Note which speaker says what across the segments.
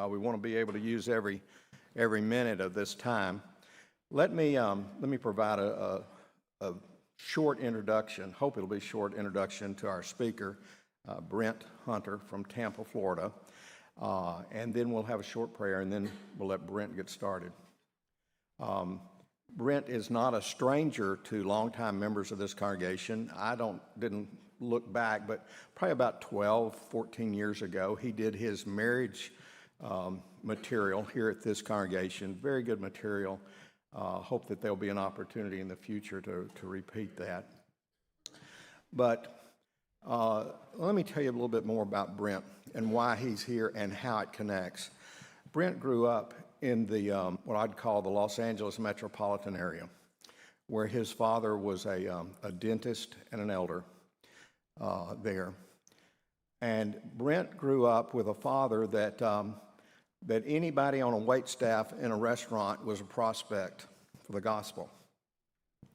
Speaker 1: We want to be able to use every minute of this time. Let me provide a short introduction. Hope it'll be a short introduction to our speaker, Brent Hunter from Tampa, Florida, and then we'll have a short prayer, and then we'll let Brent get started. Brent is not a stranger to longtime members of this congregation. Didn't look back, but probably about 12, 14 years ago, he did his marriage material here at this congregation. Very good material. Hope that there'll be an opportunity in the future to repeat that. But let me tell you a little bit more about Brent and why he's here and how it connects. Brent grew up in the what I'd call the Los Angeles metropolitan area, where his father was a dentist and an elder there. And Brent grew up with a father that anybody on a wait staff in a restaurant was a prospect for the gospel.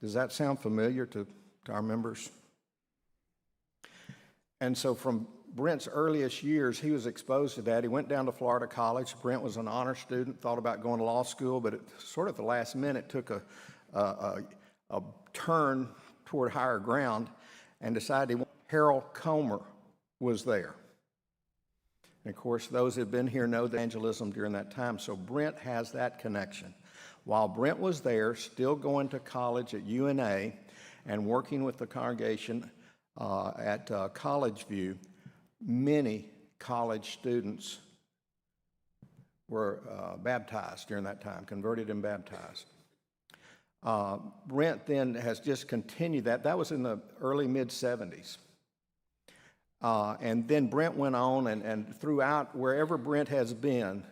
Speaker 1: Does that sound familiar to our members? And so from Brent's earliest years, he was exposed to that. He went down to Florida College. Brent was an honor student, thought about going to law school, but sort of at the last minute took a turn toward higher ground and decided Harold Comer was there. And of course, those who have been here know the evangelism during that time, so Brent has that connection. While Brent was there, still going to college at UNA and working with the congregation at College View, many college students were baptized during that time, converted and baptized. Brent then has just continued that. That was in the early mid-70s. And then Brent went on, and throughout, wherever Brent has been,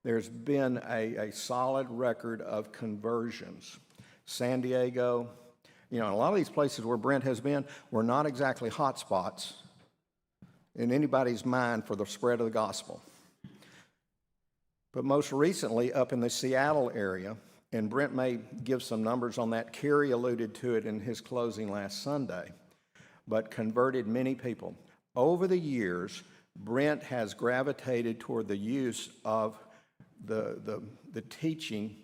Speaker 1: there's been a solid record of conversions. San Diego, a lot of these places where Brent has been were not exactly hot spots in anybody's mind for the spread of the gospel. But most recently, up in the Seattle area, and Brent may give some numbers on that. Kerry alluded to it in his closing last Sunday, but converted many people. Over the years, Brent has gravitated toward the use of the teaching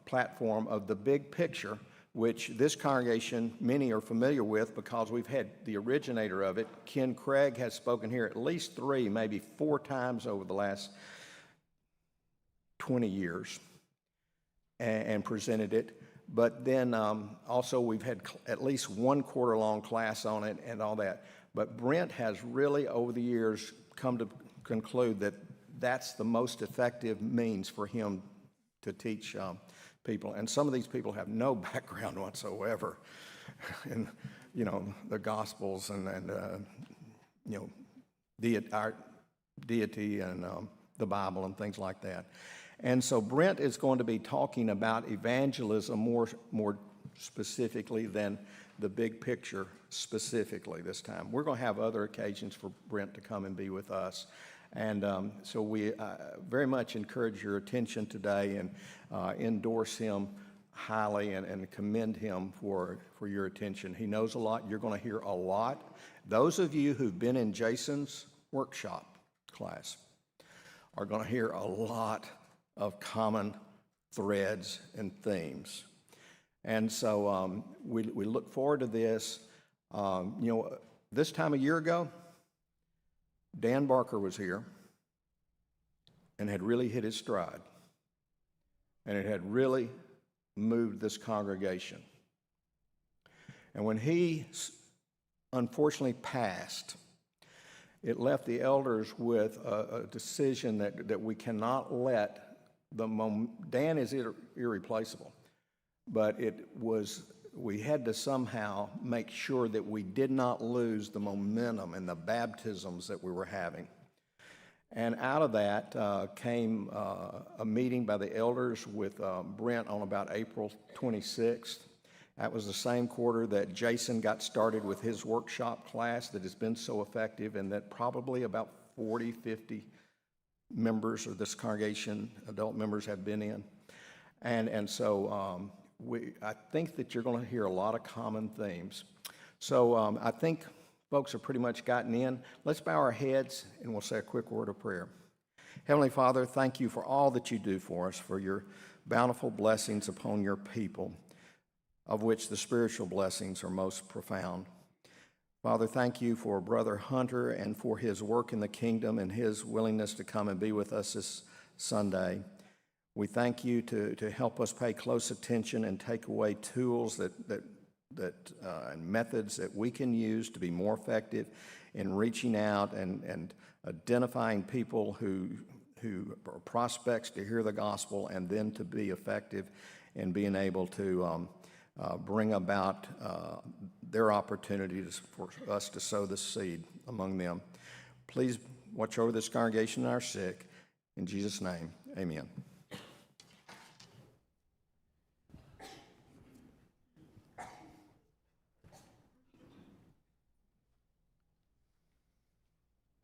Speaker 1: platform of the big picture, which this congregation, many are familiar with because we've had the originator of it. Ken Craig has spoken here at least 3, maybe 4 times over the last 20 years and presented it. But then also we've had at least 1 quarter-long class on it and all that. But Brent has really, over the years, come to conclude that that's the most effective means for him to teach people. And some of these people have no background whatsoever in, the Gospels and our deity and the Bible and things like that. And so Brent is going to be talking about evangelism more specifically than the big picture specifically this time. We're going to have other occasions for Brent to come and be with us. And so we very much encourage your attention today and endorse him highly and commend him for your attention. He knows a lot. You're going to hear a lot. Those of you who've been in Jason's workshop class are going to hear a lot of common threads and themes. And so we look forward to this. This time a year ago, Dan Barker was here and had really hit his stride. And it had really moved this congregation. And when he unfortunately passed, it left the elders with a decision that we cannot let Dan is irreplaceable, but we had to somehow make sure that we did not lose the momentum and the baptisms that we were having. And out of that came a meeting by the elders with Brent on about April 26th. That was the same quarter that Jason got started with his workshop class that has been so effective, and that probably about 40, 50 members of this congregation, adult members, have been in. And so I think that you're going to hear a lot of common themes. So I think folks have pretty much gotten in. Let's bow our heads and we'll say a quick word of prayer. Heavenly Father, thank you for all that you do for us, for your bountiful blessings upon your people, of which the spiritual blessings are most profound. Father, thank you for Brother Hunter and for his work in the kingdom and his willingness to come and be with us this Sunday. We thank you to help us pay close attention and take away tools and methods that we can use to be more effective in reaching out and identifying people who are prospects to hear the gospel, and then to be effective in being able to bring about their opportunities for us to sow the seed among them. Please watch over this congregation and our sick. In Jesus' name, amen.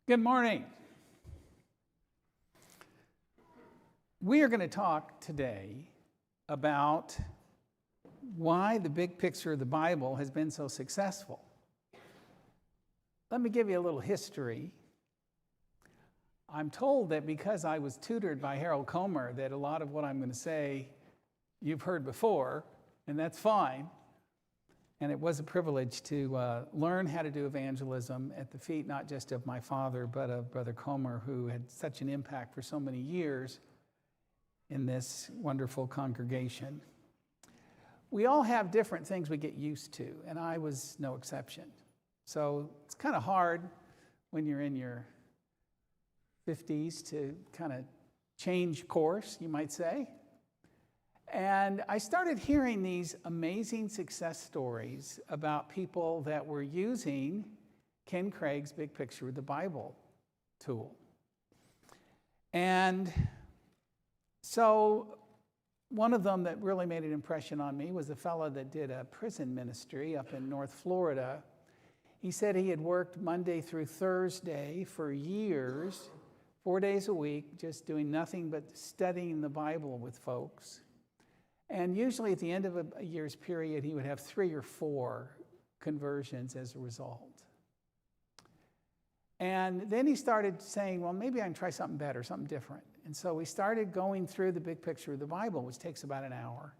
Speaker 2: Good morning. We are going to talk today about why the big picture of the Bible has been so successful. Let me give you a little history. I'm told that because I was tutored by Harold Comer, that a lot of what I'm going to say you've heard before, and that's fine. And it was a privilege to learn how to do evangelism at the feet not just of my father, but of Brother Comer, who had such an impact for so many years in this wonderful congregation. We all have different things we get used to, and I was no exception. So it's kind of hard when you're in your 50s to kind of change course, you might say. And I started hearing these amazing success stories about people that were using Ken Craig's Big Picture of the Bible tool. And so one of them that really made an impression on me was a fellow that did a prison ministry up in North Florida. He said he had worked Monday through Thursday for years, 4 days a week, just doing nothing but studying the Bible with folks. And usually at the end of a year's period, he would have 3 or 4 conversions as a result. And then he started saying, well, maybe I can try something better, something different. And so we started going through the big picture of the Bible, which takes about an hour.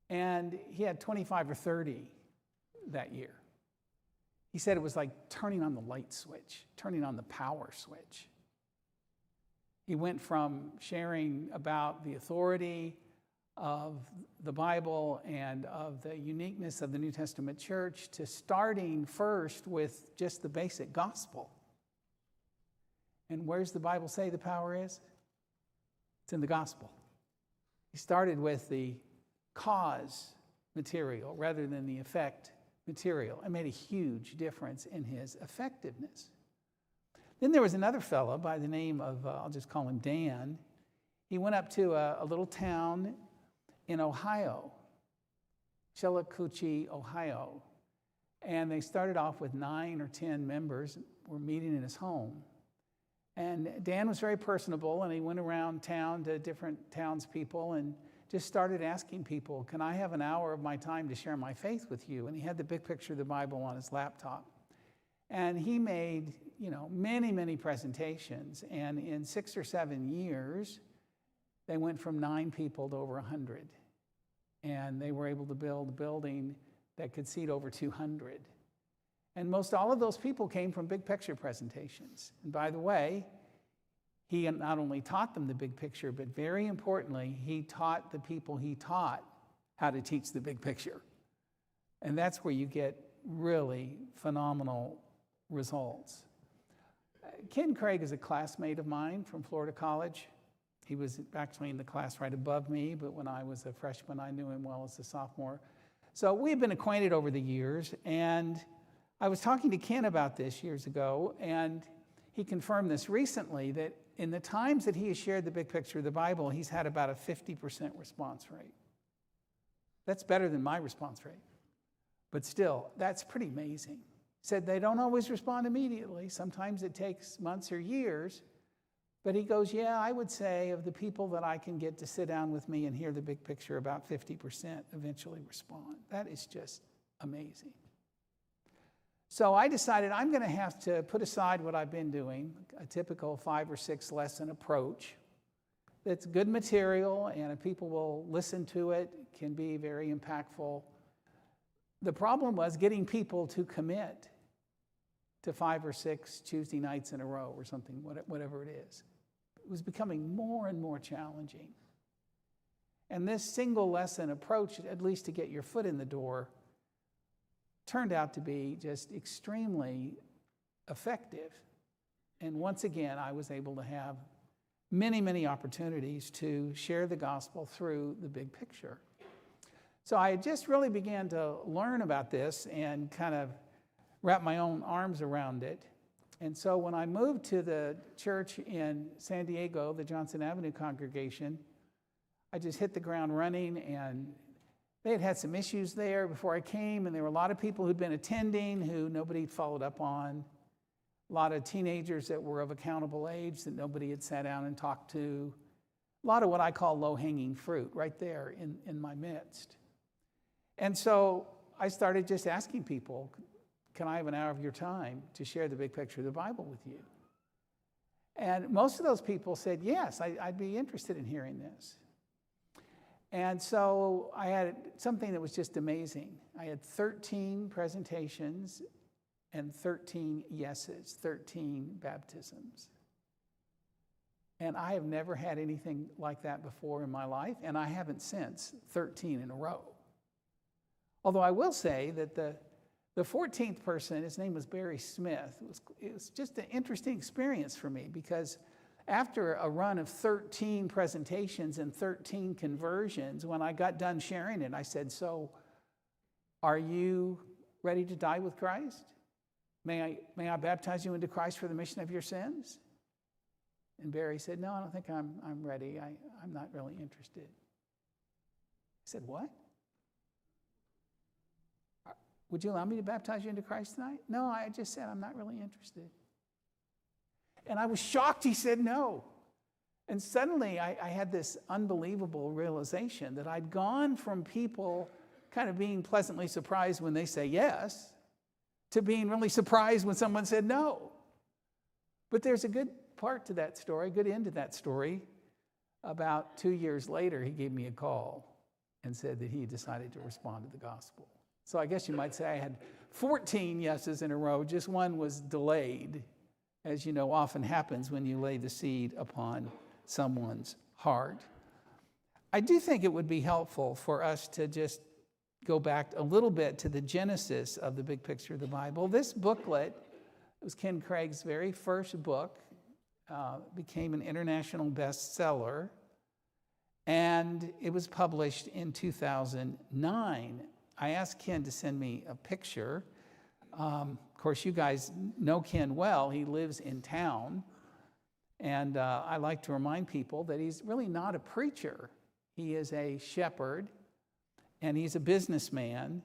Speaker 2: And he had 25 or 30 that year. He said it was like turning on the light switch, turning on the power switch. He went from sharing about the authority of the Bible and of the uniqueness of the New Testament church to starting first with just the basic gospel. And where's the Bible say the power is? It's in the gospel. He started with the cause material rather than the effect material. It made a huge difference in his effectiveness. Then there was another fellow by the name of, I'll just call him Dan. He went up to a little town in Ohio, Chillicothe, Ohio. And they started off with 9 or 10 members, were meeting in his home. And Dan was very personable, and he went around town to different townspeople and just started asking people, can I have an hour of my time to share my faith with you? And he had the big picture of the Bible on his laptop. And he made, many, many presentations. And in 6 or 7 years, they went from 9 people to over 100. And they were able to build a building that could seat over 200. And most all of those people came from big picture presentations. And by the way, he not only taught them the big picture, but very importantly, he taught the people he taught how to teach the big picture. And that's where you get really phenomenal results. Ken Craig is a classmate of mine from Florida College. He was actually in the class right above me, but when I was a freshman, I knew him well as a sophomore. So we've been acquainted over the years, and I was talking to Ken about this years ago, and he confirmed this recently, that in the times that he has shared the big picture of the Bible, he's had about a 50% response rate. That's better than my response rate. But still, that's pretty amazing. He said they don't always respond immediately. Sometimes it takes months or years. But he goes, yeah, I would say of the people that I can get to sit down with me and hear the big picture, about 50% eventually respond. That is just amazing. So I decided I'm going to have to put aside what I've been doing, a typical 5 or 6 lesson approach. That's good material, and if people will listen to it, can be very impactful. The problem was getting people to commit to 5 or 6 Tuesday nights in a row or something, whatever it is. It was becoming more and more challenging. And this single lesson approach, at least to get your foot in the door, turned out to be just extremely effective. And once again, I was able to have many, many opportunities to share the gospel through the big picture. So I just really began to learn about this and kind of wrap my own arms around it. And so when I moved to the church in San Diego, the Johnson Avenue congregation, I just hit the ground running, and they had had some issues there before I came, and there were a lot of people who'd been attending who nobody followed up on. A lot of teenagers that were of accountable age that nobody had sat down and talked to. A lot of what I call low-hanging fruit right there in my midst. And so I started just asking people, can I have an hour of your time to share the big picture of the Bible with you? And most of those people said, yes, I'd be interested in hearing this. And so I had something that was just amazing. I had 13 presentations and 13 yeses, 13 baptisms. And I have never had anything like that before in my life, and I haven't since 13 in a row. Although I will say that the 14th person, his name was Barry Smith. It was just an interesting experience for me, because after a run of 13 presentations and 13 conversions, when I got done sharing it, I said, so are you ready to die with Christ? May I baptize you into Christ for the remission of your sins? And Barry said, no, I don't think I'm ready. I'm not really interested. I said, what? Would you allow me to baptize you into Christ tonight? No, I just said I'm not really interested. And I was shocked he said no. And suddenly I had this unbelievable realization that I'd gone from people kind of being pleasantly surprised when they say yes to being really surprised when someone said no. But there's a good part to that story, a good end to that story. About 2 years later, he gave me a call and said that he decided to respond to the gospel. So I guess you might say I had 14 yeses in a row, just one was delayed, as you know often happens when you lay the seed upon someone's heart. I do think it would be helpful for us to just go back a little bit to the genesis of the big picture of the Bible. This booklet, it was Ken Craig's very first book, became an international bestseller, and it was published in 2009. I asked Ken to send me a picture. Of course, you guys know Ken well. He lives in town. And I like to remind people that he's really not a preacher. He is a shepherd, and he's a businessman,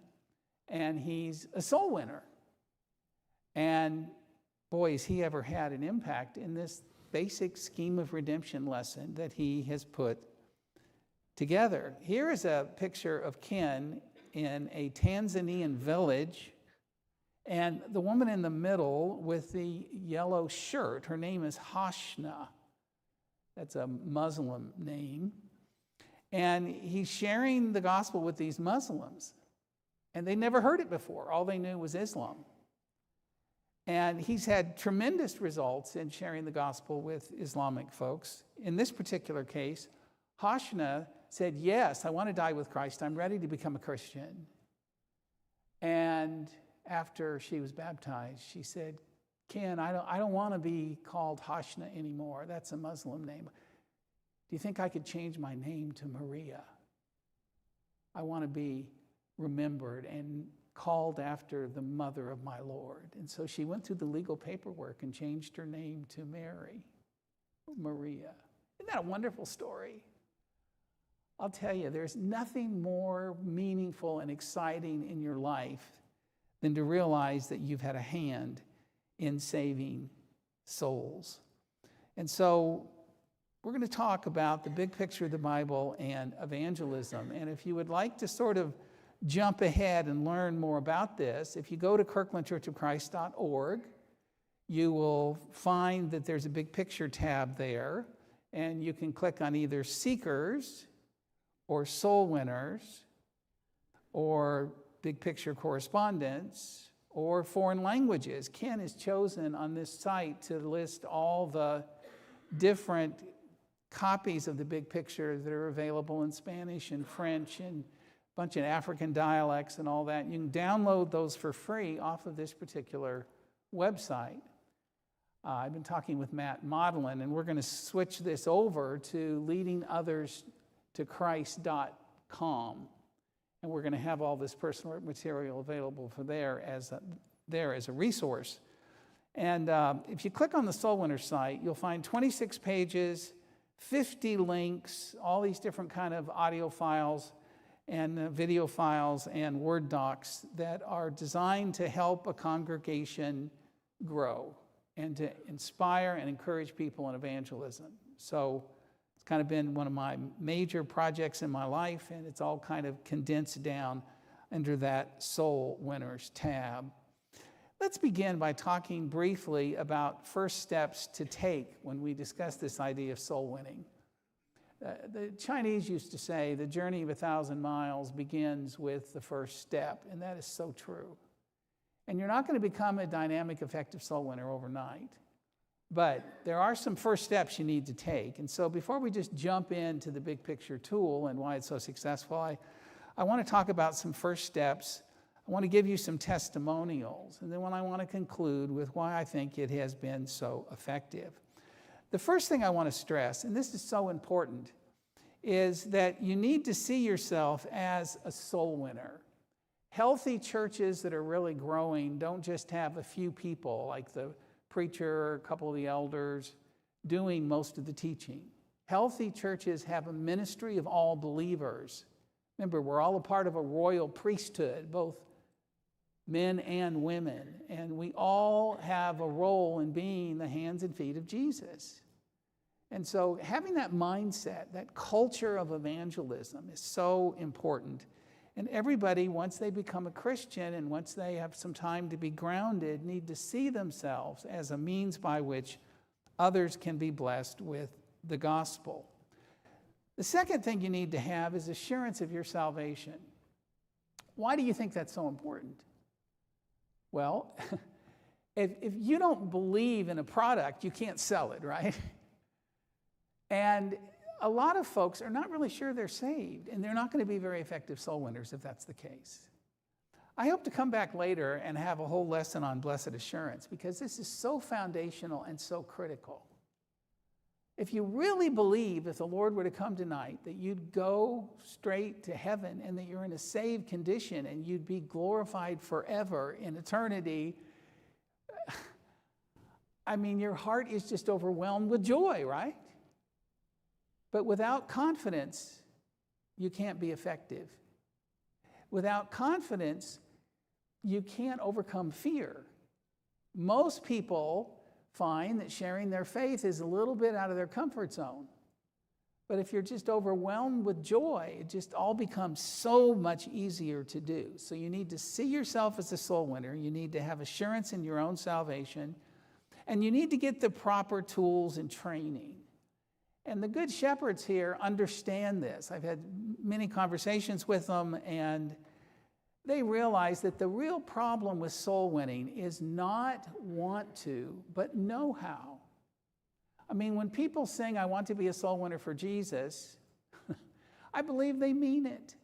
Speaker 2: and he's a soul winner. And boy, has he ever had an impact in this basic scheme of redemption lesson that he has put together. Here is a picture of Ken in a Tanzanian village, and the woman in the middle with the yellow shirt, her name is Hashna. That's a Muslim name. And he's sharing the gospel with these Muslims, and they never heard it before. All they knew was Islam. And he's had tremendous results in sharing the gospel with Islamic folks. In this particular case, Hashna said, yes, I want to die with Christ. I'm ready to become a Christian. And after she was baptized, she said, Ken, I don't want to be called Hashna anymore. That's a Muslim name. Do you think I could change my name to Maria? I want to be remembered and called after the mother of my Lord. And so she went through the legal paperwork and changed her name to Maria. Isn't that a wonderful story? I'll tell you, there's nothing more meaningful and exciting in your life than to realize that you've had a hand in saving souls. And so we're going to talk about the big picture of the Bible and evangelism. And if you would like to sort of jump ahead and learn more about this, if you go to kirklandchurchofchrist.org, you will find that there's a big picture tab there, and you can click on either seekers or soul winners or big picture correspondence or foreign languages. Ken has chosen on this site to list all the different copies of the big picture that are available in Spanish and French and a bunch of African dialects and all that. You can download those for free off of this particular website. I've been talking with Matt Modelin, and we're going to switch this over to leadingothers-to-Christ.com. And we're going to have all this personal material available for there as a resource. And if you click on the Soul Winner site, you'll find 26 pages, 50 links, all these different kind of audio files and video files and Word docs that are designed to help a congregation grow and to inspire and encourage people in evangelism. So it's kind of been one of my major projects in my life, and it's all kind of condensed down under that Soul Winners tab. Let's begin by talking briefly about first steps to take when we discuss this idea of soul winning. The Chinese used to say the journey of 1,000 miles begins with the first step, and that is so true. And you're not going to become a dynamic, effective soul winner overnight. But there are some first steps you need to take. And so before we just jump into the big picture tool and why it's so successful, I want to talk about some first steps. I want to give you some testimonials. And then I want to conclude with why I think it has been so effective. The first thing I want to stress, and this is so important, is that you need to see yourself as a soul winner. Healthy churches that are really growing don't just have a few people like the preacher, a couple of the elders doing most of the teaching. Healthy churches have a ministry of all believers. Remember, we're all a part of a royal priesthood, both men and women, and we all have a role in being the hands and feet of Jesus. And so having that mindset, that culture of evangelism is so important. And everybody, once they become a Christian and once they have some time to be grounded, need to see themselves as a means by which others can be blessed with the gospel. The second thing you need to have is assurance of your salvation. Why do you think that's so important? Well, if you don't believe in a product, you can't sell it, right? And a lot of folks are not really sure they're saved, and they're not going to be very effective soul winners if that's the case. I hope to come back later and have a whole lesson on blessed assurance, because this is so foundational and so critical. If you really believe, if the Lord were to come tonight, that you'd go straight to heaven and that you're in a saved condition and you'd be glorified forever in eternity, I mean, your heart is just overwhelmed with joy, right? But without confidence, you can't be effective. Without confidence, you can't overcome fear. Most people find that sharing their faith is a little bit out of their comfort zone. But if you're just overwhelmed with joy, it just all becomes so much easier to do. So you need to see yourself as a soul winner. You need to have assurance in your own salvation. And you need to get the proper tools and training. And the good shepherds here understand this. I've had many conversations with them, and they realize that the real problem with soul winning is not want to, but know how. I mean, when people sing, "I want to be a soul winner for Jesus," I believe they mean it.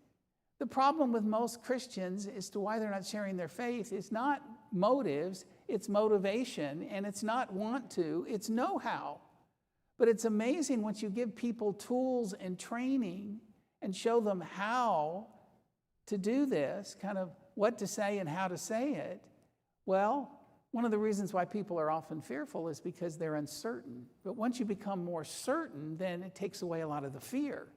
Speaker 2: The problem with most Christians as to why they're not sharing their faith is not motives, it's motivation, and it's not want to, it's know-how. But it's amazing once you give people tools and training and show them how to do this, kind of what to say and how to say it. Well, one of the reasons why people are often fearful is because they're uncertain. But once you become more certain, then it takes away a lot of the fear,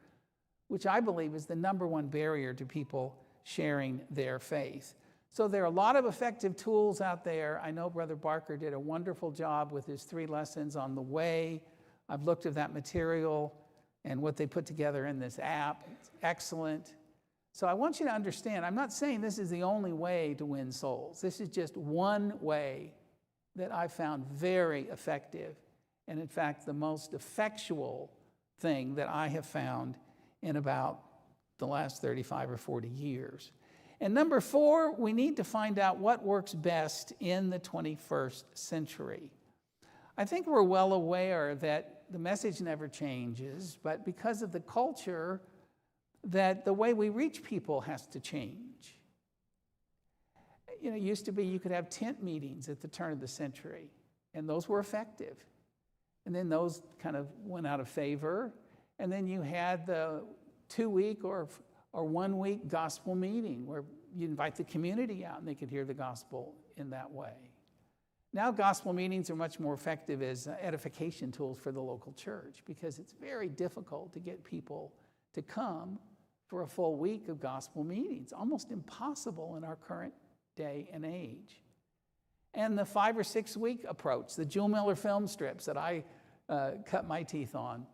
Speaker 2: which I believe is the number one barrier to people sharing their faith. So there are a lot of effective tools out there. I know Brother Barker did a wonderful job with his 3 lessons on the way. I've looked at that material and what they put together in this app. It's excellent. So I want you to understand, I'm not saying this is the only way to win souls. This is just one way that I found very effective, and in fact, the most effectual thing that I have found in about the last 35 or 40 years. And number 4, we need to find out what works best in the 21st century. I think we're well aware that the message never changes, but because of the culture, that the way we reach people has to change. You know, it used to be you could have tent meetings at the turn of the century, and those were effective. And then those kind of went out of favor. And then you had the 2-week or 1-week gospel meeting where you invite the community out and they could hear the gospel in that way. Now gospel meetings are much more effective as edification tools for the local church because it's very difficult to get people to come for a full week of gospel meetings. Almost impossible in our current day and age. And the 5 or 6 week approach, the Jewel Miller film strips that I cut my teeth on,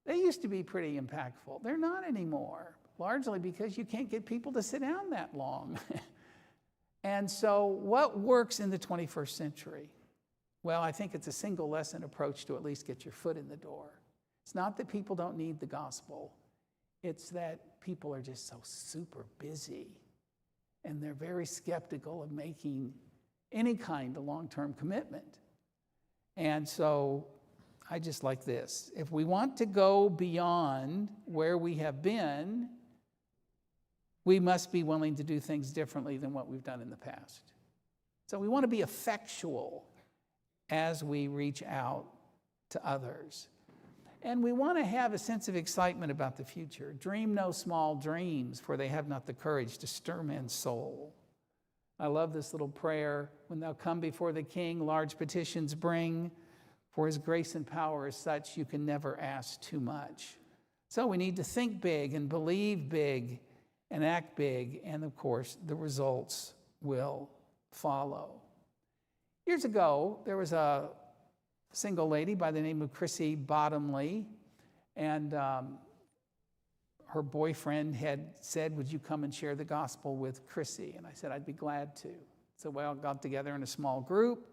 Speaker 2: they used to be pretty impactful. They're not anymore, largely because you can't get people to sit down that long. And so what works in the 21st century? Well, I think it's a single lesson approach to at least get your foot in the door. It's not that people don't need the gospel. It's that people are just so super busy and they're very skeptical of making any kind of long-term commitment. And so I just like this. If we want to go beyond where we have been, we must be willing to do things differently than what we've done in the past. So we want to be effectual as we reach out to others. And we want to have a sense of excitement about the future. Dream no small dreams, for they have not the courage to stir men's soul. I love this little prayer. When thou come before the King, large petitions bring, for his grace and power is such you can never ask too much. So we need to think big and believe big and act big, and of course, the results will follow. Years ago, there was a single lady by the name of Chrissy Bottomley, and her boyfriend had said, would you come and share the gospel with Chrissy? And I said, I'd be glad to. So we all got together in a small group,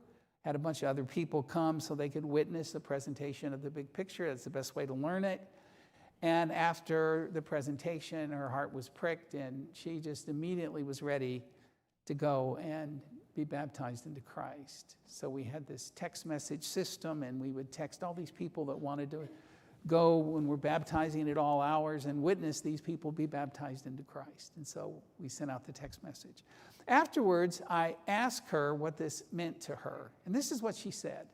Speaker 2: had a bunch of other people come so they could witness the presentation of the big picture. That's the best way to learn it. And after the presentation, her heart was pricked, and she just immediately was ready to go and be baptized into Christ. So we had this text message system, and we would text all these people that wanted to go when we're baptizing at all hours and witness these people be baptized into Christ. And so we sent out the text message. Afterwards, I asked her what this meant to her. And this is what she said.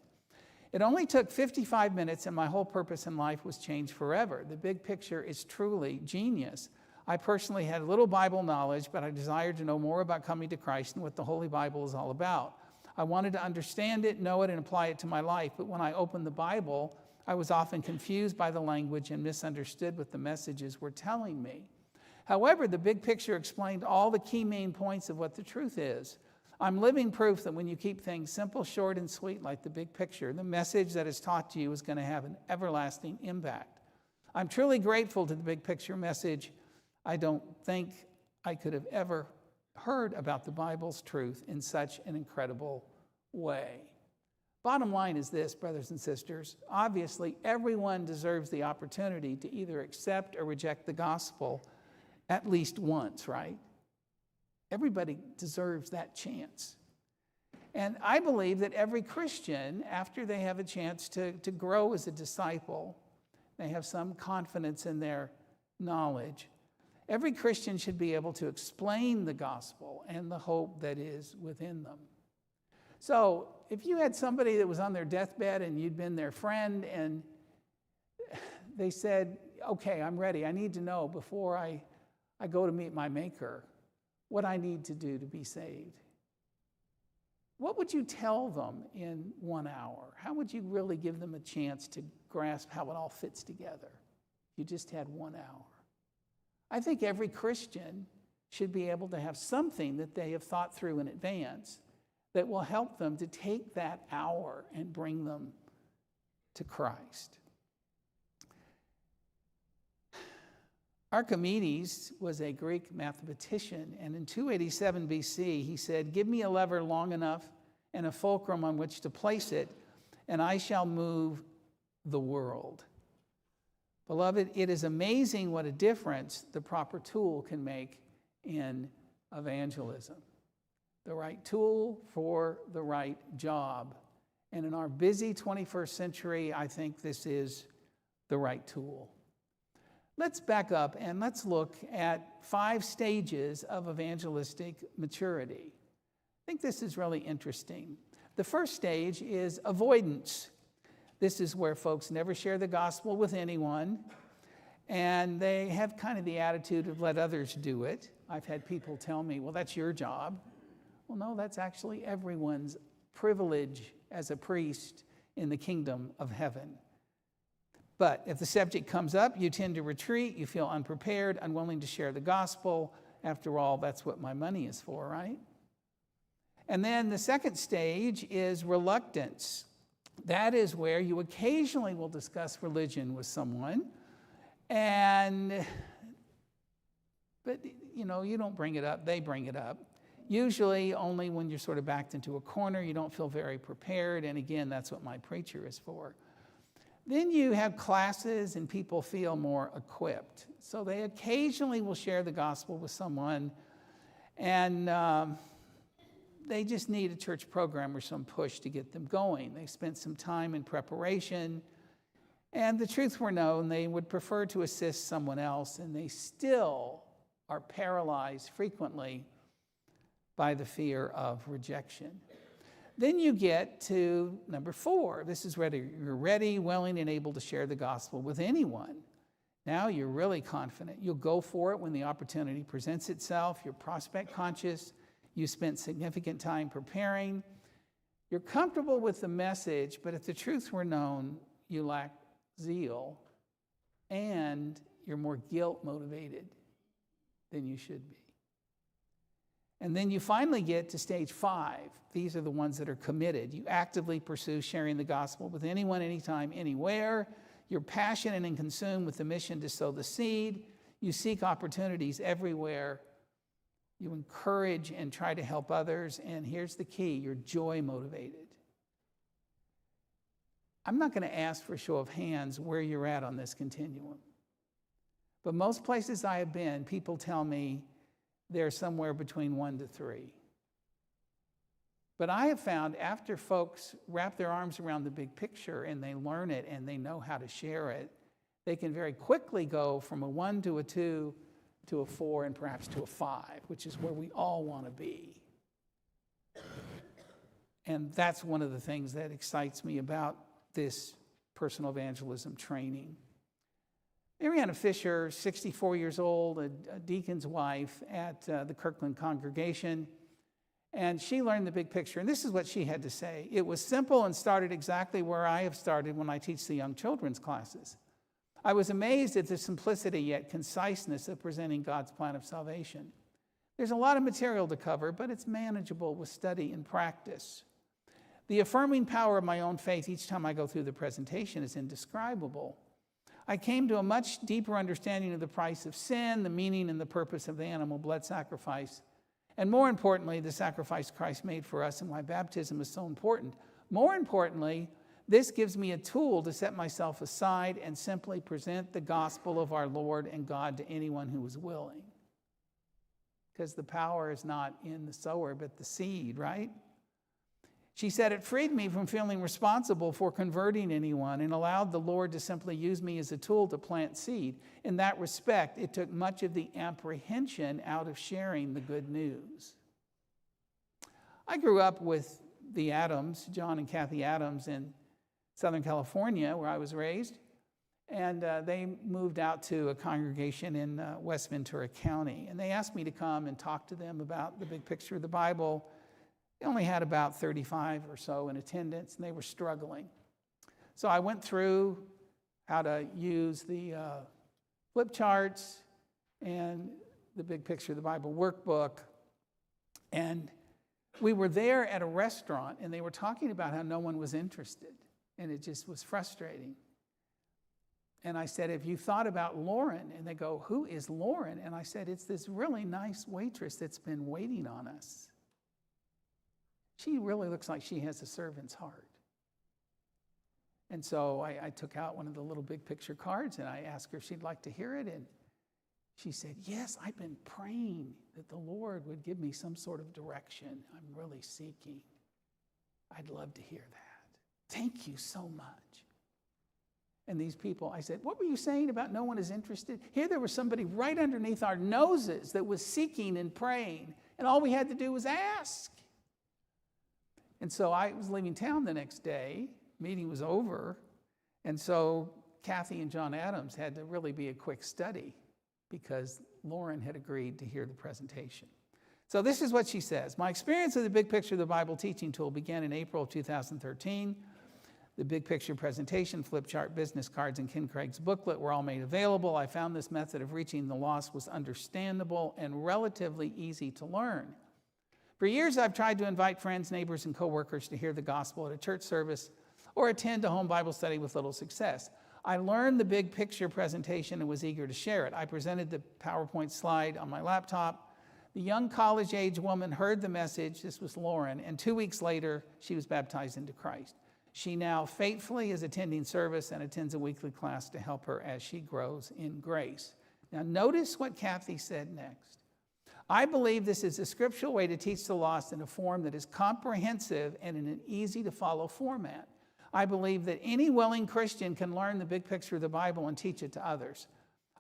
Speaker 2: It only took 55 minutes and my whole purpose in life was changed forever. The big picture is truly genius. I personally had little Bible knowledge, but I desired to know more about coming to Christ and what the Holy Bible is all about. I wanted to understand it, know it, and apply it to my life. But when I opened the Bible, I was often confused by the language and misunderstood what the messages were telling me. However, the big picture explained all the key main points of what the truth is. I'm living proof that when you keep things simple, short, and sweet like the big picture, the message that is taught to you is going to have an everlasting impact. I'm truly grateful to the big picture message. I don't think I could have ever heard about the Bible's truth in such an incredible way. Bottom line is this, brothers and sisters. Obviously, everyone deserves the opportunity to either accept or reject the gospel at least once, right? Everybody deserves that chance. And I believe that every Christian, after they have a chance to grow as a disciple, they have some confidence in their knowledge, every Christian should be able to explain the gospel and the hope that is within them. So if you had somebody that was on their deathbed and you'd been their friend and they said, okay, I'm ready. I need to know before I go to meet my Maker what I need to do to be saved. What would you tell them in 1 hour? How would you really give them a chance to grasp how it all fits together if you just had 1 hour? I think every Christian should be able to have something that they have thought through in advance that will help them to take that hour and bring them to Christ. Archimedes was a Greek mathematician, and in 287 BC, he said, "Give me a lever long enough and a fulcrum on which to place it, and I shall move the world." Beloved, it is amazing what a difference the proper tool can make in evangelism. The right tool for the right job. And in our busy 21st century, I think this is the right tool. Let's back up and let's look at 5 stages of evangelistic maturity. I think this is really interesting. The first stage is avoidance. This is where folks never share the gospel with anyone, and they have kind of the attitude of let others do it. I've had people tell me, well, that's your job. Well, no, that's actually everyone's privilege as a priest in the kingdom of heaven. But if the subject comes up, you tend to retreat, you feel unprepared, unwilling to share the gospel. After all, that's what my money is for, right? And then the second stage is reluctance. That is where you occasionally will discuss religion with someone, but you don't bring it up, they bring it up. Usually only when you're sort of backed into a corner, you don't feel very prepared, and again, that's what my preacher is for. Then you have classes and people feel more equipped. So they occasionally will share the gospel with someone, and they just need a church program or some push to get them going. They spent some time in preparation, and the truth were known. They would prefer to assist someone else, and they still are paralyzed frequently by the fear of rejection. Then you get to number 4. This is whether you're ready, willing, and able to share the gospel with anyone. Now you're really confident. You'll go for it when the opportunity presents itself. You're prospect conscious. You spent significant time preparing. You're comfortable with the message, but if the truth were known, you lack zeal, and you're more guilt motivated than you should be. And then you finally get to stage 5. These are the ones that are committed. You actively pursue sharing the gospel with anyone, anytime, anywhere. You're passionate and consumed with the mission to sow the seed. You seek opportunities everywhere. You encourage and try to help others. And here's the key, you're joy motivated. I'm not going to ask for a show of hands where you're at on this continuum. But most places I have been, people tell me they're somewhere between 1 to 3. But I have found after folks wrap their arms around the big picture and they learn it and they know how to share it, they can very quickly go from a 1 to a 2 to a 4 and perhaps to a 5, which is where we all want to be. And that's one of the things that excites me about this personal evangelism training. Mariana Fisher, 64 years old, a deacon's wife at the Kirkland congregation, and she learned the big picture. And this is what she had to say. It was simple and started exactly where I have started when I teach the young children's classes. I was amazed at the simplicity yet conciseness of presenting God's plan of salvation. There's a lot of material to cover, but it's manageable with study and practice. The affirming power of my own faith each time I go through the presentation is indescribable. I came to a much deeper understanding of the price of sin, the meaning and the purpose of the animal blood sacrifice, and more importantly, the sacrifice Christ made for us and why baptism is so important. More importantly, this gives me a tool to set myself aside and simply present the gospel of our Lord and God to anyone who is willing. Because the power is not in the sower, but the seed, right? She said, it freed me from feeling responsible for converting anyone and allowed the Lord to simply use me as a tool to plant seed. In that respect, it took much of the apprehension out of sharing the good news. I grew up with the Adams, John and Kathy Adams, in Southern California, where I was raised. And they moved out to a congregation in West Ventura County. And they asked me to come and talk to them about the big picture of the Bible. They only had about 35 or so in attendance, and they were struggling. So I went through how to use the flip charts and the big picture of the Bible workbook. And we were there at a restaurant, and they were talking about how no one was interested, and it just was frustrating. And I said, have you thought about Lauren? And they go, who is Lauren? And I said, it's this really nice waitress that's been waiting on us. She really looks like she has a servant's heart. And so I took out one of the little big picture cards and I asked her if she'd like to hear it. And she said, yes, I've been praying that the Lord would give me some sort of direction. I'm really seeking. I'd love to hear that. Thank you so much. And these people, I said, what were you saying about no one is interested? Here there was somebody right underneath our noses that was seeking and praying. And all we had to do was ask. And so I was leaving town the next day. Meeting was over. And so Kathy and John Adams had to really be a quick study because Lauren had agreed to hear the presentation. So this is what she says. My experience of the Big Picture of the Bible teaching tool began in April of 2013. The Big Picture presentation, flip chart, business cards, and Ken Craig's booklet were all made available. I found this method of reaching the lost was understandable and relatively easy to learn. For years, I've tried to invite friends, neighbors, and coworkers to hear the gospel at a church service or attend a home Bible study with little success. I learned the Big Picture presentation and was eager to share it. I presented the PowerPoint slide on my laptop. The young college-age woman heard the message, this was Lauren, and 2 weeks later, she was baptized into Christ. She now faithfully is attending service and attends a weekly class to help her as she grows in grace. Now notice what Kathy said next. I believe this is a scriptural way to teach the lost in a form that is comprehensive and in an easy-to-follow format. I believe that any willing Christian can learn the big picture of the Bible and teach it to others.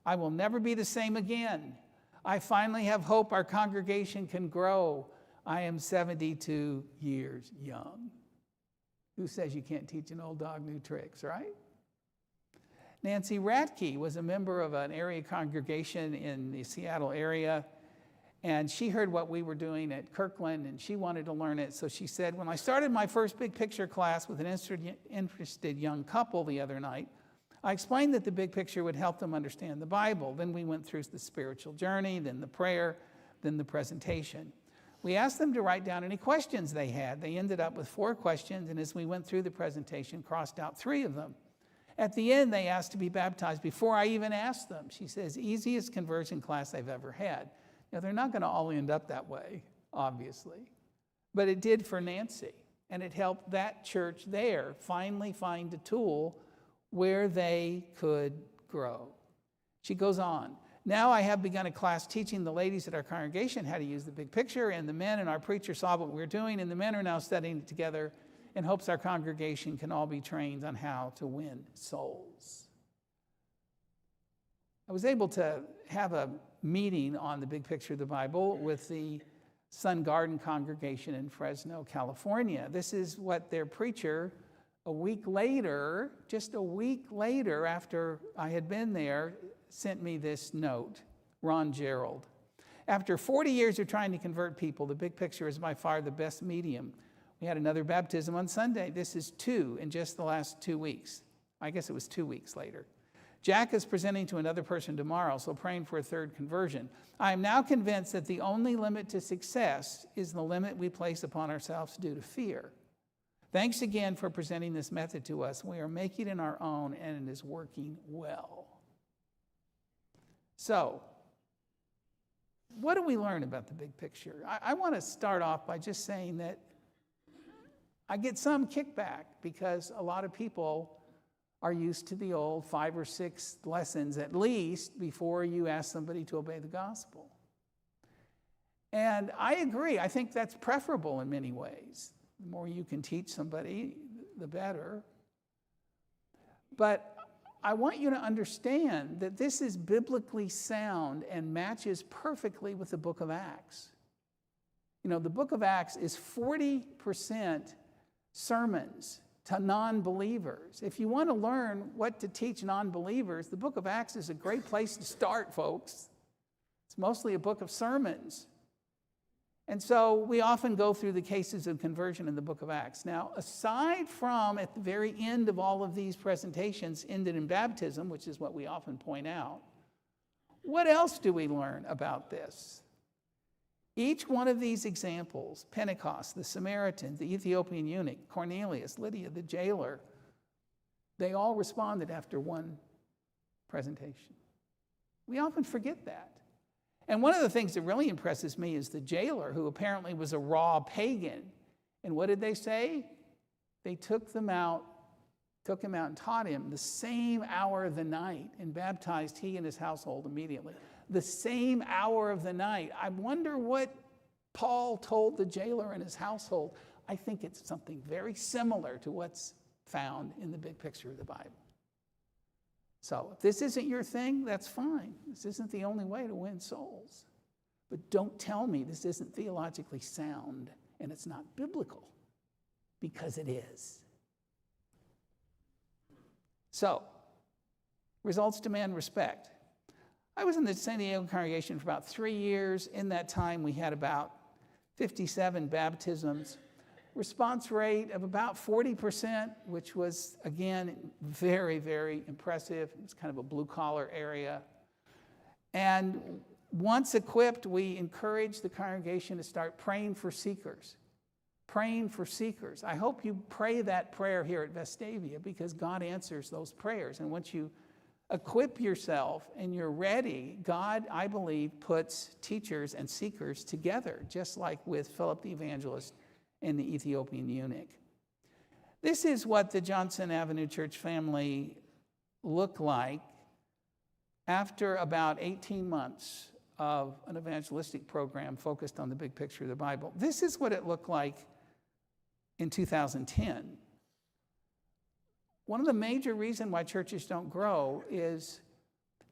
Speaker 2: I will never be the same again. I finally have hope our congregation can grow. I am 72 years young. Who says you can't teach an old dog new tricks, right? Nancy Radke was a member of an area congregation in the Seattle area, and she heard what we were doing at Kirkland, and she wanted to learn it. So she said, when I started my first big picture class with an interested young couple the other night, I explained that the big picture would help them understand the Bible. Then we went through the spiritual journey, then the prayer, then the presentation. We asked them to write down any questions they had. They ended up with 4 questions, and as we went through the presentation, crossed out 3 of them. At the end, they asked to be baptized before I even asked them. She says, easiest conversion class I've ever had. Now, they're not going to all end up that way, obviously, but it did for Nancy, and it helped that church there finally find a tool where they could grow. She goes on. Now I have begun a class teaching the ladies at our congregation how to use the big picture, and the men and our preacher saw what we were doing, and the men are now studying it together in hopes our congregation can all be trained on how to win souls. I was able to have a meeting on the big picture of the Bible with the Sun Garden congregation in Fresno, California. This is what their preacher, just a week later after I had been there, sent me this note, Ron Gerald. After 40 years of trying to convert people, the big picture is by far the best medium. We had another baptism on Sunday. This is 2 in just the last 2 weeks. I guess it was 2 weeks later. Jack is presenting to another person tomorrow, so praying for a 3rd conversion. I am now convinced that the only limit to success is the limit we place upon ourselves due to fear. Thanks again for presenting this method to us. We are making it our own, and it is working well. So, what do we learn about the big picture? I want to start off by just saying that I get some kickback because a lot of people are used to the old 5 or 6 lessons at least before you ask somebody to obey the gospel. And I agree. I think that's preferable in many ways. The more you can teach somebody, the better. But I want you to understand that this is biblically sound and matches perfectly with the book of Acts. You know, the book of Acts is 40% sermons to non-believers. If you want to learn what to teach non-believers, the book of Acts is a great place to start, folks. It's mostly a book of sermons. And so we often go through the cases of conversion in the book of Acts. Now, aside from at the very end of all of these presentations ended in baptism, which is what we often point out, what else do we learn about this? Each one of these examples, Pentecost, the Samaritan, the Ethiopian eunuch, Cornelius, Lydia, the jailer, they all responded after one presentation. We often forget that. And one of the things that really impresses me is the jailer, who apparently was a raw pagan. And what did they say? They took him out and taught him the same hour of the night and baptized he and his household immediately. The same hour of the night. I wonder what Paul told the jailer and his household. I think it's something very similar to what's found in the big picture of the Bible. So if this isn't your thing, that's fine. This isn't the only way to win souls. But don't tell me this isn't theologically sound and it's not biblical, because it is. So, results demand respect. I was in the San Diego congregation for about 3 years. In that time, we had about 57 baptisms. Response rate of about 40%, which was, again, very, very impressive. It was kind of a blue-collar area. And once equipped, we encouraged the congregation to start praying for seekers. Praying for seekers. I hope you pray that prayer here at Vestavia, because God answers those prayers. And once you equip yourself and you're ready, God, I believe, puts teachers and seekers together, just like with Philip the Evangelist and the Ethiopian eunuch. This is what the Johnson Avenue Church family looked like after about 18 months of an evangelistic program focused on the big picture of the Bible. This is what it looked like in 2010. One of the major reasons why churches don't grow is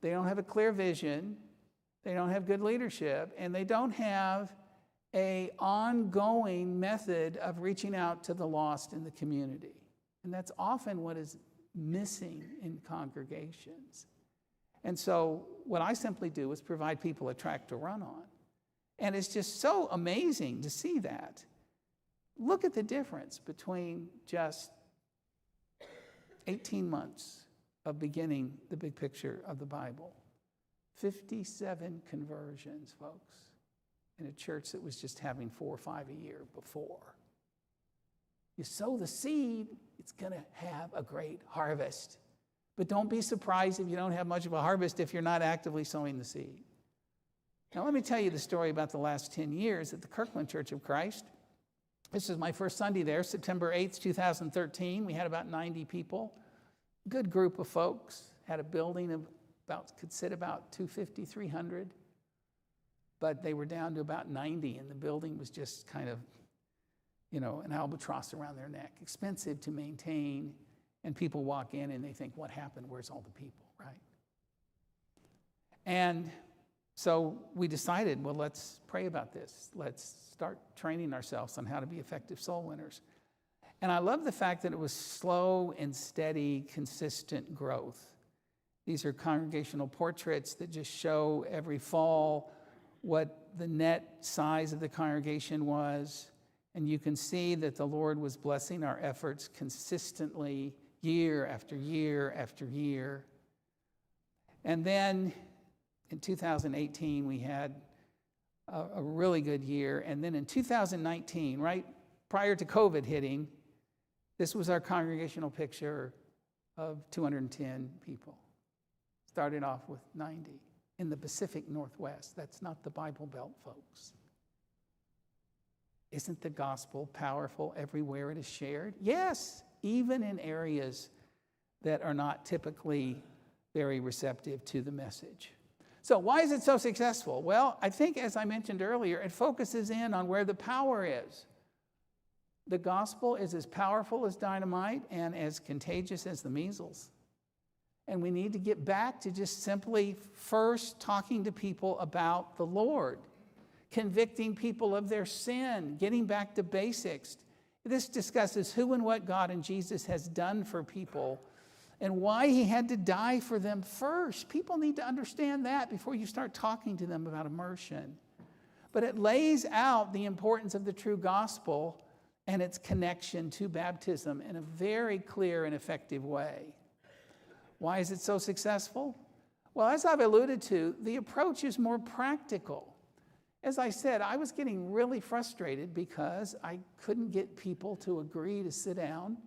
Speaker 2: they don't have a clear vision, they don't have good leadership, and they don't have an ongoing method of reaching out to the lost in the community. And that's often what is missing in congregations. And so what I simply do is provide people a track to run on. And it's just so amazing to see that. Look at the difference between just 18 months of beginning the big picture of the Bible. 57 conversions, folks, in a church that was just having 4 or 5 a year before. You sow the seed, it's going to have a great harvest. But don't be surprised if you don't have much of a harvest if you're not actively sowing the seed. Now, let me tell you the story about the last 10 years at the Kirkland Church of Christ. This is my first Sunday there, September 8th, 2013. We had about 90 people. Good group of folks. Had a building of could sit about 250, 300. But they were down to about 90, and the building was just kind of, an albatross around their neck. Expensive to maintain, and people walk in and they think, what happened? Where's all the people, right? And so we decided, well, let's pray about this. Let's start training ourselves on how to be effective soul winners. And I love the fact that it was slow and steady, consistent growth. These are congregational portraits that just show every fall what the net size of the congregation was. And you can see that the Lord was blessing our efforts consistently, year after year after year. And then in 2018, we had a really good year. And then in 2019, right prior to COVID hitting, this was our congregational picture of 210 people. Started off with 90 in the Pacific Northwest. That's not the Bible Belt, folks. Isn't the gospel powerful everywhere it is shared? Yes, even in areas that are not typically very receptive to the message. So why is it so successful? Well, I think, as I mentioned earlier, it focuses in on where the power is. The gospel is as powerful as dynamite and as contagious as the measles. And we need to get back to just simply first talking to people about the Lord, convicting people of their sin, getting back to basics. This discusses who and what God and Jesus has done for people and why he had to die for them first. People need to understand that before you start talking to them about immersion. But it lays out the importance of the true gospel and its connection to baptism in a very clear and effective way. Why is it so successful? Well, as I've alluded to, the approach is more practical. As I said, I was getting really frustrated because I couldn't get people to agree to sit down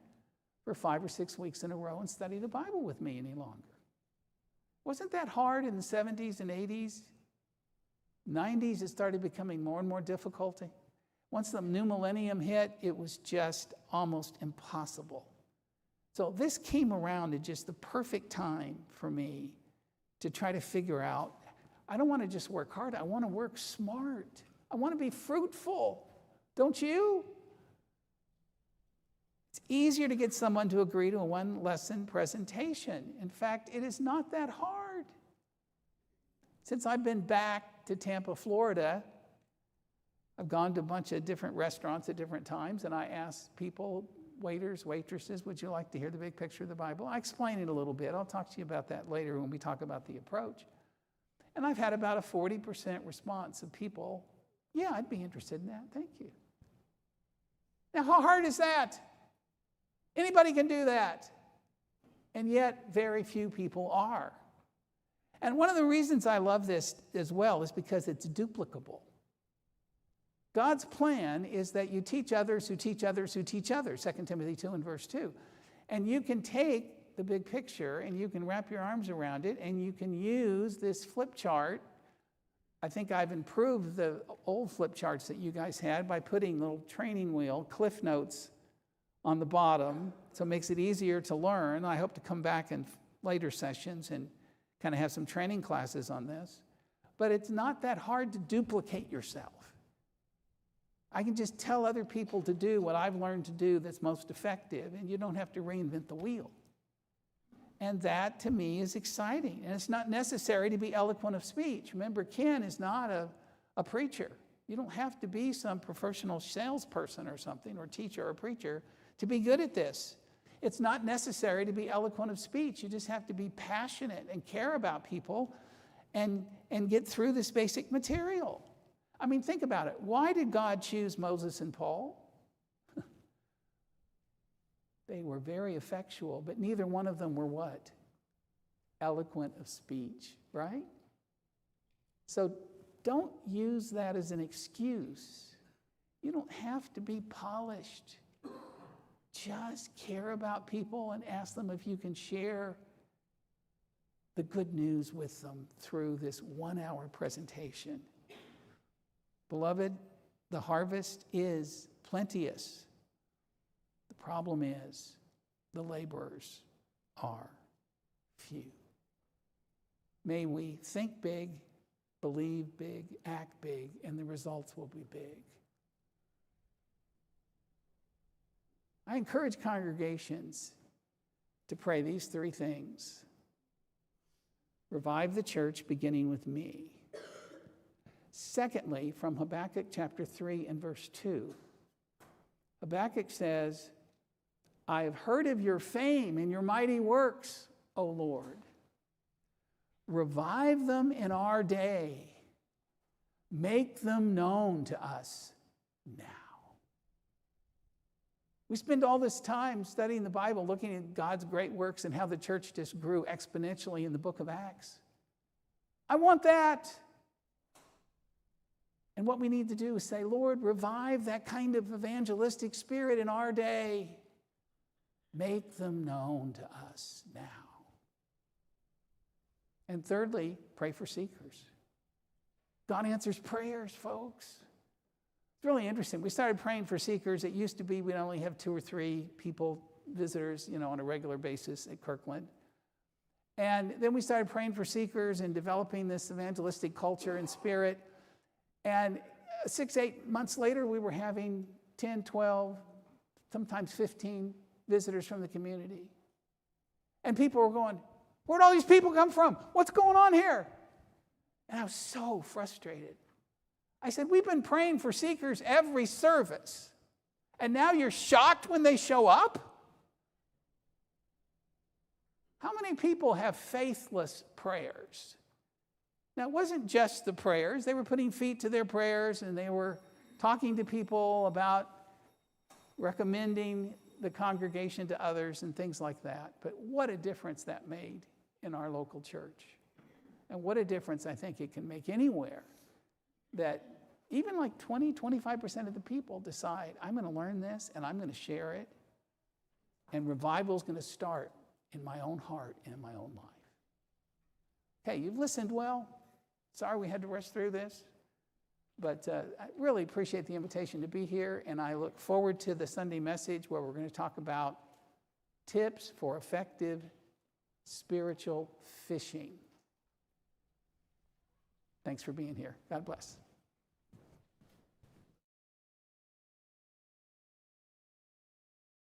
Speaker 2: for 5 or 6 weeks in a row and study the Bible with me any longer. Wasn't that hard in the 70s and 80s? 90s, it started becoming more and more difficult. Once the new millennium hit, it was just almost impossible. So this came around at just the perfect time for me to try to figure out, I don't want to just work hard, I want to work smart. I want to be fruitful. Don't you? It's easier to get someone to agree to a one-lesson presentation. In fact, it is not that hard. Since I've been back to Tampa, Florida, I've gone to a bunch of different restaurants at different times, and I ask people, waiters, waitresses, would you like to hear the big picture of the Bible? I explain it a little bit. I'll talk to you about that later when we talk about the approach. And I've had about a 40% response of people, yeah, I'd be interested in that. Thank you. Now, how hard is that? Anybody can do that. And yet, very few people are. And one of the reasons I love this as well is because it's duplicable. God's plan is that you teach others who teach others who teach others, 2 Timothy 2 and verse 2. And you can take the big picture and you can wrap your arms around it and you can use this flip chart. I think I've improved the old flip charts that you guys had by putting little training wheel, cliff notes on the bottom, so it makes it easier to learn. I hope to come back in later sessions and kind of have some training classes on this. But it's not that hard to duplicate yourself. I can just tell other people to do what I've learned to do that's most effective, and you don't have to reinvent the wheel. And that, to me, is exciting. And it's not necessary to be eloquent of speech. Remember, Ken is not a preacher. You don't have to be some professional salesperson or something, or teacher or preacher, to be good at this. It's not necessary to be eloquent of speech. You just have to be passionate and care about people and get through this basic material. I mean, think about it. Why did God choose Moses and Paul? They were very effectual, but neither one of them were what? Eloquent of speech, right? So don't use that as an excuse. You don't have to be polished. Just care about people and ask them if you can share the good news with them through this 1-hour presentation. Beloved, the harvest is plenteous. The problem is the laborers are few. May we think big, believe big, act big, and the results will be big. I encourage congregations to pray these 3 things. Revive the church, beginning with me. Secondly, from Habakkuk chapter 3 and verse 2, Habakkuk says, I have heard of your fame and your mighty works, O Lord. Revive them in our day. Make them known to us now. We spend all this time studying the Bible, looking at God's great works and how the church just grew exponentially in the book of Acts. I want that. And what we need to do is say, Lord, revive that kind of evangelistic spirit in our day. Make them known to us now. And thirdly, pray for seekers. God answers prayers, folks. It's really interesting. We started praying for seekers. It used to be we'd only have 2 or 3 people, visitors, on a regular basis at Kirkland. And then we started praying for seekers and developing this evangelistic culture and spirit. And 6-8 months later, we were having 10, 12, sometimes 15 visitors from the community. And people were going, where'd all these people come from? What's going on here? And I was so frustrated. I said, we've been praying for seekers every service. And now you're shocked when they show up? How many people have faithless prayers? Now, it wasn't just the prayers. They were putting feet to their prayers, and they were talking to people about recommending the congregation to others and things like that. But what a difference that made in our local church. And what a difference I think it can make anywhere that even like 20, 25% of the people decide, I'm going to learn this and I'm going to share it. And revival is going to start in my own heart and in my own life. hey, you've listened well. Sorry we had to rush through this. But I really appreciate the invitation to be here, and I look forward to the Sunday message where we're going to talk about tips for effective spiritual fishing. Thanks for being here. God bless.